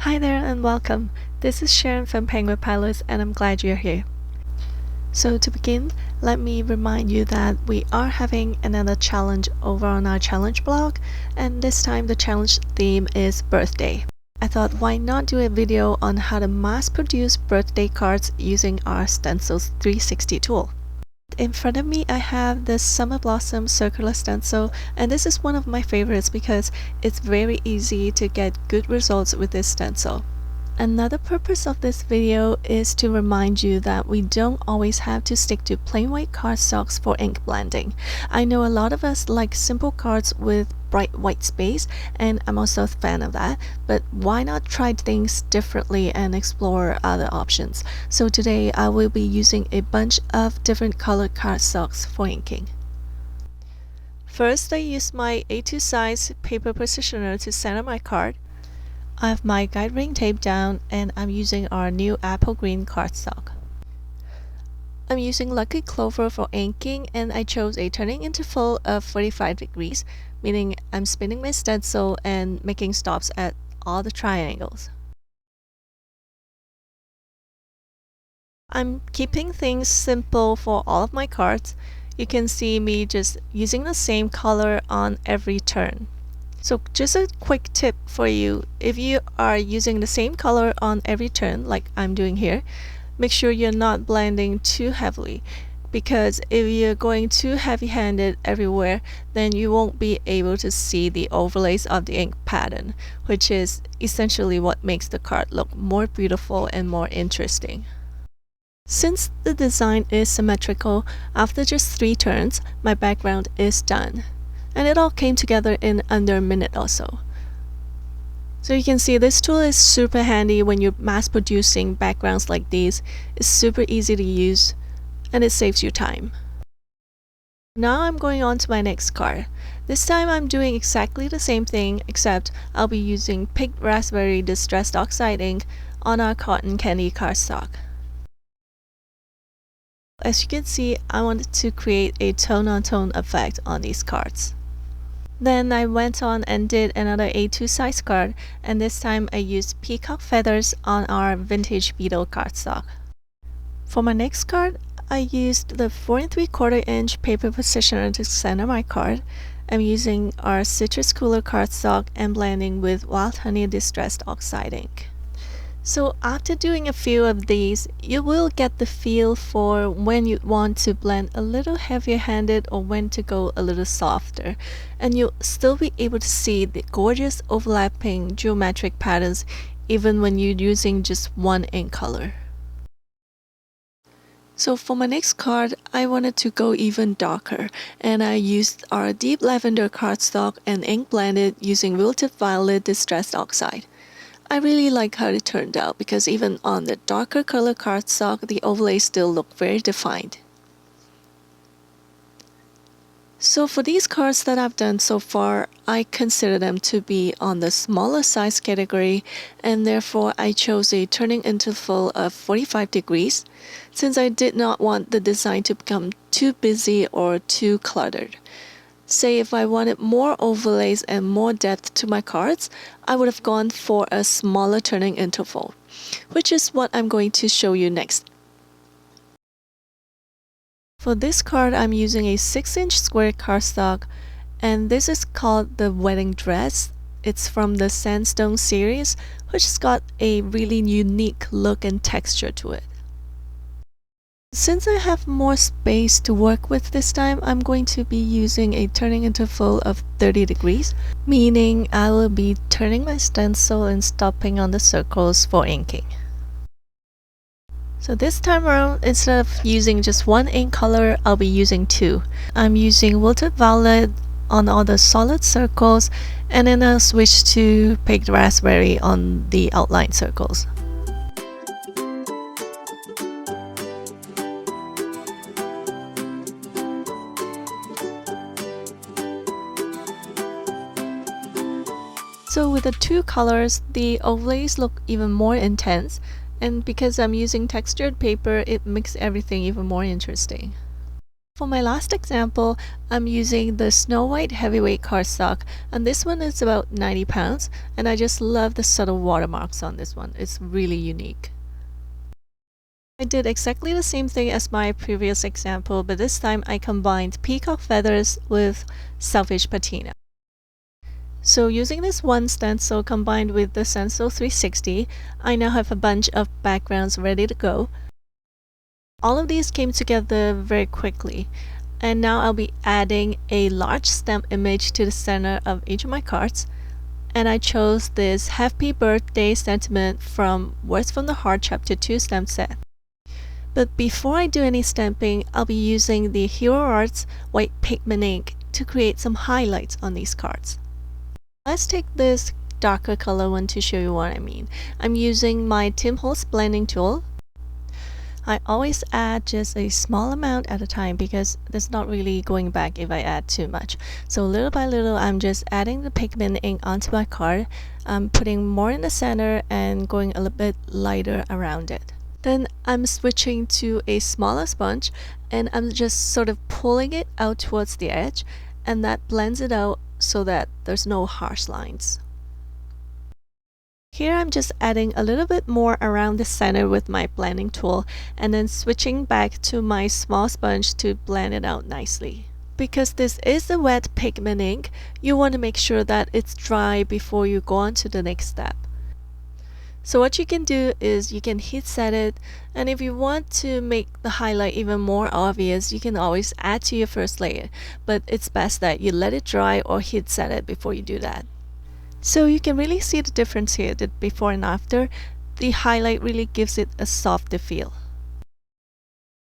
Hi there and welcome. This is Sharon from Penguin Pilots and I'm glad you're here. So to begin, let me remind you that we are having another challenge over on our challenge blog, and this time the challenge theme is birthday. I thought why not do a video on how to mass produce birthday cards using our Stencils 360 tool. In front of me I have this Summer Blossom circular stencil, and this is one of my favorites because it's very easy to get good results with this stencil. Another purpose of this video is to remind you that we don't always have to stick to plain white cardstocks for ink blending. I know a lot of us like simple cards with bright white space, and I'm also a fan of that, but why not try things differently and explore other options? So today I will be using a bunch of different colored cardstocks for inking. First, I used my A2 size paper positioner to center my card. I have my guide ring taped down and I'm using our new apple green cardstock. I'm using Lucky Clover for inking, and I chose a turning interval of 45 degrees, meaning I'm spinning my stencil and making stops at all the triangles. I'm keeping things simple for all of my cards. You can see me just using the same color on every turn. So just a quick tip for you, if you are using the same color on every turn like I'm doing here, make sure you're not blending too heavily, because if you're going too heavy-handed everywhere, then you won't be able to see the overlays of the ink pattern, which is essentially what makes the card look more beautiful and more interesting. Since the design is symmetrical, after just 3 turns, my background is done. And it all came together in under a minute or so. So you can see this tool is super handy when you're mass producing backgrounds like these. It's super easy to use and it saves you time. Now I'm going on to my next card. This time I'm doing exactly the same thing, except I'll be using Picked Raspberry Distressed Oxide ink on our cotton candy cardstock. As you can see, I wanted to create a tone-on-tone effect on these cards. Then I went on and did another A2 size card, and this time I used peacock feathers on our vintage beetle cardstock. For my next card, I used the 4 3/4 inch paper positioner to center my card. I'm using our citrus cooler cardstock and blending with Wild Honey Distressed Oxide ink. So after doing a few of these, you will get the feel for when you want to blend a little heavier handed or when to go a little softer, and you'll still be able to see the gorgeous overlapping geometric patterns even when you're using just one ink color. So for my next card, I wanted to go even darker, and I used our deep lavender cardstock and ink blended using Wilted Violet Distressed Oxide. I really like how it turned out because even on the darker color cardstock, the overlays still look very defined. So for these cards that I've done so far, I consider them to be on the smaller size category, and therefore I chose a turning interval of 45 degrees since I did not want the design to become too busy or too cluttered. Say if I wanted more overlays and more depth to my cards, I would have gone for a smaller turning interval, which is what I'm going to show you next. For this card, I'm using a 6-inch square cardstock, and this is called the Wedding Dress. It's from the Sandstone series, which has got a really unique look and texture to it. Since I have more space to work with this time, I'm going to be using a turning interval of 30 degrees, meaning I will be turning my stencil and stopping on the circles for inking. So this time around, instead of using just one ink color, I'll be using 2. I'm using Wilted Violet on all the solid circles, and then I'll switch to Picked Raspberry on the outline circles. So with the 2 colors, the overlays look even more intense, and because I'm using textured paper, it makes everything even more interesting. For my last example, I'm using the Snow White Heavyweight cardstock, and this one is about 90 pounds, and I just love the subtle watermarks on this one. It's really unique. I did exactly the same thing as my previous example, but this time I combined peacock feathers with selfish patina. So using this one stencil combined with the Stencil 360, I now have a bunch of backgrounds ready to go. All of these came together very quickly, and now I'll be adding a large stamp image to the center of each of my cards. And I chose this Happy Birthday sentiment from Words from the Heart Chapter 2 stamp set. But before I do any stamping, I'll be using the Hero Arts white pigment ink to create some highlights on these cards. Let's take this darker color one to show you what I mean. I'm using my Tim Holtz blending tool. I always add just a small amount at a time because there's not really going back if I add too much. So little by little, I'm just adding the pigment ink onto my card. I'm putting more in the center and going a little bit lighter around it. Then I'm switching to a smaller sponge and I'm just sort of pulling it out towards the edge, and that blends it out so that there's no harsh lines. Here I'm just adding a little bit more around the center with my blending tool and then switching back to my small sponge to blend it out nicely. Because this is a wet pigment ink, you want to make sure that it's dry before you go on to the next step. So what you can do is you can heat set it, and if you want to make the highlight even more obvious, you can always add to your first layer, but it's best that you let it dry or heat set it before you do that. So you can really see the difference here, the before and after. The highlight really gives it a softer feel.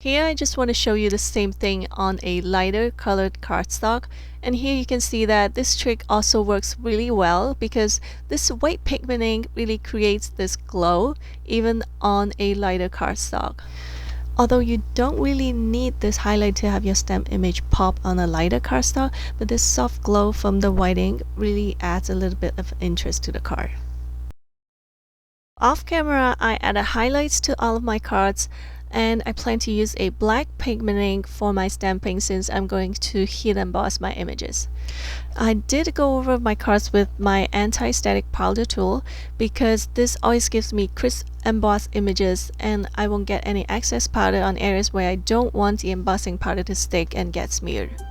Here I just want to show you the same thing on a lighter colored cardstock, and here you can see that this trick also works really well because this white pigment ink really creates this glow even on a lighter cardstock. Although you don't really need this highlight to have your stamp image pop on a lighter cardstock, but this soft glow from the white ink really adds a little bit of interest to the card. Off camera, I added highlights to all of my cards, and I plan to use a black pigment ink for my stamping since I'm going to heat emboss my images. I did go over my cards with my anti-static powder tool because this always gives me crisp embossed images and I won't get any excess powder on areas where I don't want the embossing powder to stick and get smeared.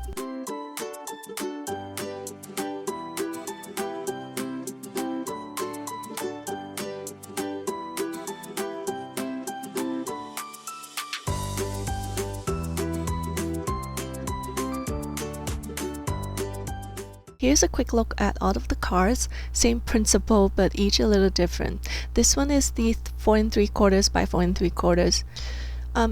Here's a quick look at all of the cards. Same principle, but each a little different. This one is the 4 3/4 by 4 3/4.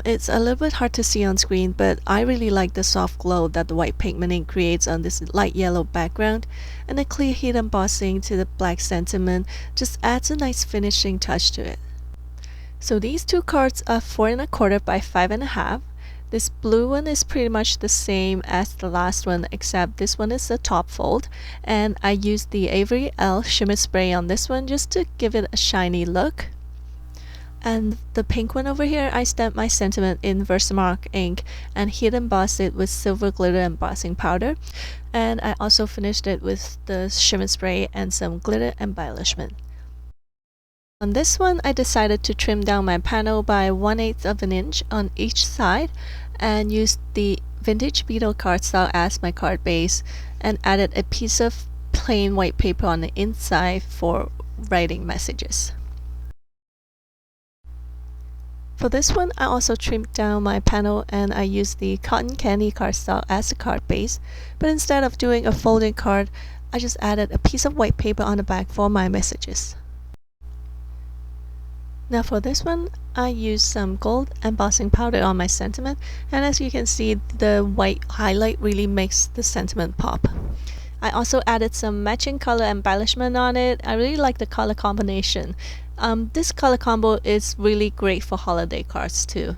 It's a little bit hard to see on screen, but I really like the soft glow that the white pigment ink creates on this light yellow background, and the clear heat embossing to the black sentiment just adds a nice finishing touch to it. So these two cards are 4 1/4 by 5 1/2. This blue one is pretty much the same as the last one, except this one is a top fold, and I used the Avery L shimmer spray on this one just to give it a shiny look. And the pink one over here, I stamped my sentiment in Versamark ink and heat embossed it with silver glitter embossing powder, and I also finished it with the shimmer spray and some glitter embellishment. On this one, I decided to trim down my panel by 1/8 of an inch on each side and used the vintage beetle cardstock as my card base and added a piece of plain white paper on the inside for writing messages. For this one, I also trimmed down my panel and I used the cotton candy cardstock as a card base, but instead of doing a folded card, I just added a piece of white paper on the back for my messages. Now for this one, I used some gold embossing powder on my sentiment, and as you can see, the white highlight really makes the sentiment pop. I also added some matching color embellishment on it. I really like the color combination. This color combo is really great for holiday cards too.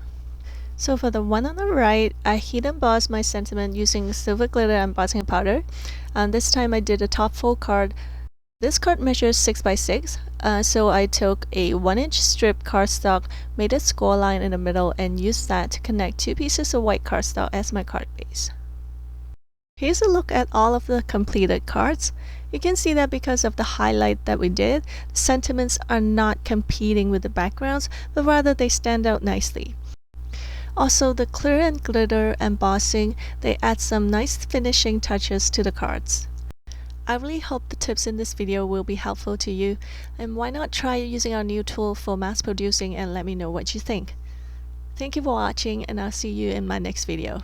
So for the one on the right, I heat embossed my sentiment using silver glitter embossing powder. This time I did a top fold card. This card measures 6 by 6. So I took a 1-inch strip cardstock, made a score line in the middle, and used that to connect 2 pieces of white cardstock as my card base. Here's a look at all of the completed cards. You can see that because of the highlight that we did, the sentiments are not competing with the backgrounds, but rather they stand out nicely. Also, the clear and glitter embossing, they add some nice finishing touches to the cards. I really hope the tips in this video will be helpful to you, and why not try using our new tool for mass producing and let me know what you think. Thank you for watching, and I'll see you in my next video.